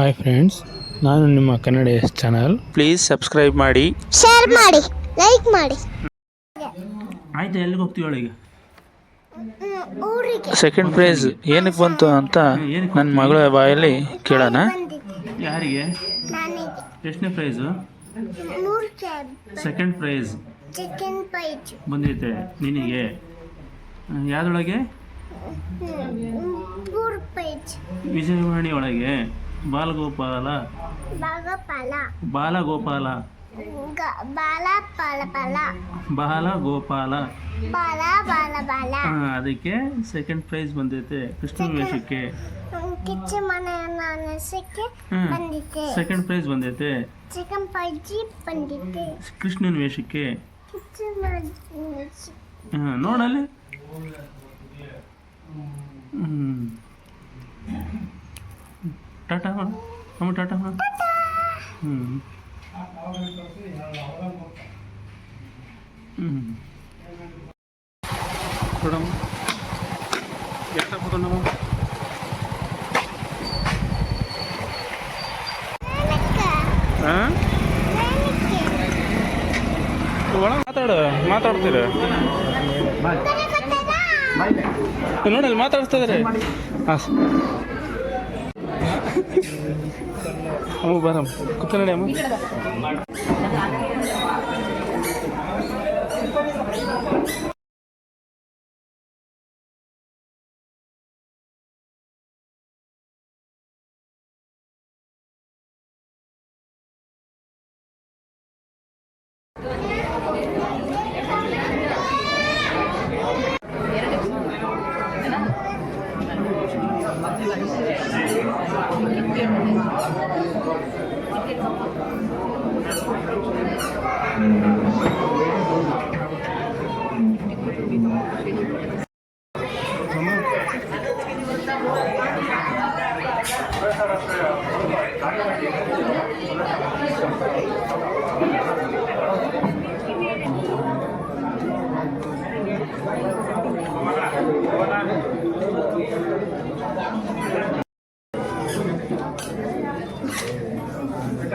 Hi friends, ನಾನು ನಿಮ್ಮ Kannada S channel. Please subscribe ಮಾಡಿ, ಶೇರ್ ಮಾಡಿ, ಲೈಕ್ ಮಾಡಿ. ಆಯ್ತು, ಎಲ್ಲಿಗೆ ಹೋಗ್ತೀವಿ ಒಳಗೆ? ಊರಿಗೆ. ಸೆಕೆಂಡ್ ಪ್ರೈಸ್ ಏನಕ್ಕೆ ಬಂತು ಅಂತ ನನ್ನ ಮಗಳ ಬಾಯಲ್ಲಿ ಕೇಳೋಣ. ಯಾರಿಗೆ? ನನಗೆ. ಎಷ್ಟನೇ price? 100 second prize second prize ಬಂದೈತೆ ನಿನಗೆ. ಯಾವುದೊಳಗೆ? 3 ಪ್ರೈಸ್ ವಿಜಯವಾಣಿ ಒಳಗೆ. ಬಾಲಗೋಪಾಲ ಬಾಲಗೋಪಾಲ ಬಾಲಗೋಪಾಲ ಅದಕ್ಕೆ ಸೆಕೆಂಡ್ ಪ್ರೈಸ್ ಬಂದೈತೆ ಕೃಷ್ಣ ವೇಷಕ್ಕೆ. ಸೆಕೆಂಡ್ ಪ್ರೈಸ್ ಬಂದೈತೆ ಕೃಷ್ಣನ ವೇಷಕ್ಕೆ. ನೋಡಲ್ಲಿ. ಟಾಟಾ ಅಮ್ಮ, ಟಾಟಾ. ನೋಡಮ್ಮ ಎಷ್ಟು ಹಾಕ್ಬೋದು ನಾವು. ಒಳ ಮಾತಾಡ್ತೀರ ನೋಡಲ್ಲಿ ಮಾತಾಡ್ತಾ ಇದಾರೆ. ಅಮ್ಮ ಬರಮ್ಮ, ಕೂತ ನೋಡಿ ಅಮ್ಮ.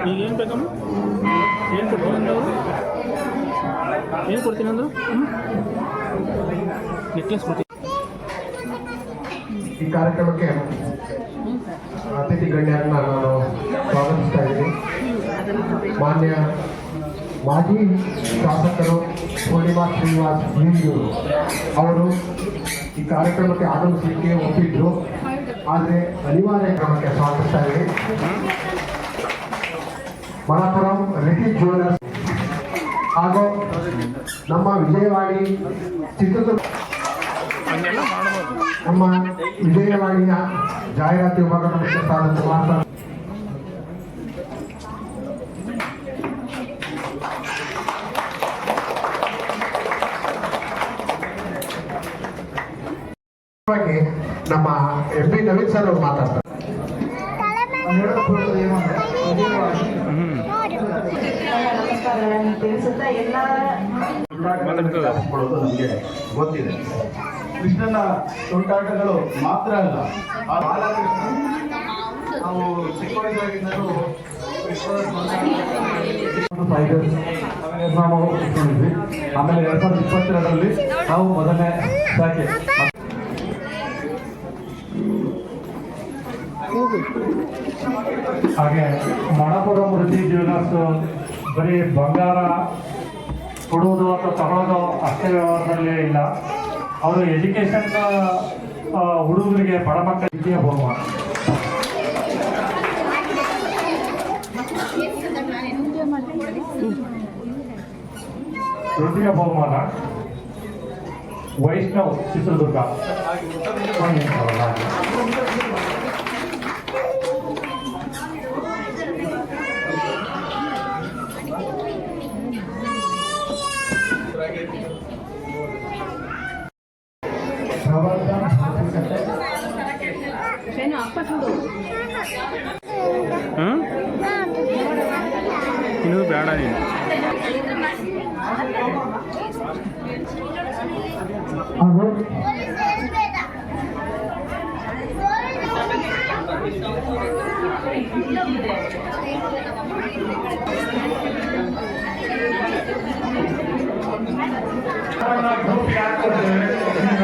ಈಗೇನು ಬೇಕಮ್ಮ? ಏನು ಕೊಡ್ತೀನಿ ಅಂದರು? ಏನು ಕೊಡ್ತೀನಿ ಅಂದರು? ನೆಕ್ಲೆಸ್ ಕೊಡ್ತೀನಿ. ಈ ಕಾರ್ಯಕ್ರಮಕ್ಕೆ ಅತಿಥಿ ಗಣ್ಯರನ್ನ ನಾನು ಸ್ವಾಗತಿಸ್ತಾ ಇದ್ದೀನಿ. ಮಾನ್ಯ ಮಾಜಿ ಶಾಸಕರು ಪೂರ್ಣಿಮಾ ಶ್ರೀನಿವಾಸ್ ಹಿರಿಯೂರು ಅವರು ಈ ಕಾರ್ಯಕ್ರಮಕ್ಕೆ ಆಗಮಿಸಲಿಕ್ಕೆ ಒಪ್ಪಿದ್ರು. ಆದರೆ ಅನಿವಾರ್ಯ ಕ್ರಮಕ್ಕೆ ಸ್ವಾಗತಿಸ್ತಾ ಇದ್ದೀನಿ. ಮಣಪುರಂ ರಿಟಿ ಜ್ಯುವೆಲರ್ಸ್ ಹಾಗೂ ನಮ್ಮ ವಿಜಯವಾಣಿ ಚಿತ್ರದುರ್ಗ ನಮ್ಮ ವಿಜಯವಾಣಿಯ ಜಾಹೀರಾತು ವಿಭಾಗದ ಮುಖ್ಯಸ್ಥರಾದ ಮಾತ್ರ ನಮ್ಮ MP ನವೀನ್ ಸರ್ ಅವರು ಮಾತಾಡ್ತಾರೆ. ನಮಸ್ಕಾರಗಳನ್ನು ತಿಳಿಸುತ್ತಾ ಎಲ್ಲ ನಮಗೆ ಗೊತ್ತಿದೆ. ಕೃಷ್ಣನ ತುಂಟಾಟಗಳು ಮಾತ್ರ ಅಲ್ಲ, ನಾವು ಚಿಕ್ಕವರಿದ್ದಾಗಿದ್ದರೂ ಆಮೇಲೆ 2022ರಲ್ಲಿ ನಾವು ಮೊದಲನೇ ಶಾಖೆ. ಹಾಗೆ ಮಣಪುರಂ ರಿಟಿ ಜ್ಯುವೆಲರ್ಸ್ ಬರೀ ಬಂಗಾರ ಕೊಡುವುದು ಅಥವಾ ತಗೊಳ್ಳೋದು ಅಷ್ಟೇ ವ್ಯವಹಾರದಲ್ಲೇ ಇಲ್ಲ. ಅವರು ಎಜುಕೇಷನ್ ಹುಡುಗರಿಗೆ ಬಡ ಮಕ್ಕಳ ವಿದ್ಯಾ ಬಹುಮಾನ, ವಿದ್ಯಾ ಬಹುಮಾನ ವೈಷ್ಣವ್ ಚಿತ್ರದುರ್ಗ. ಇನ್ನೂ ಬೇಡ ನೀನು. ಹಾಗೂ ಗ್ರೂಪ್ ಯಾಕೆ ಕೊಡ್ತೇವೆ?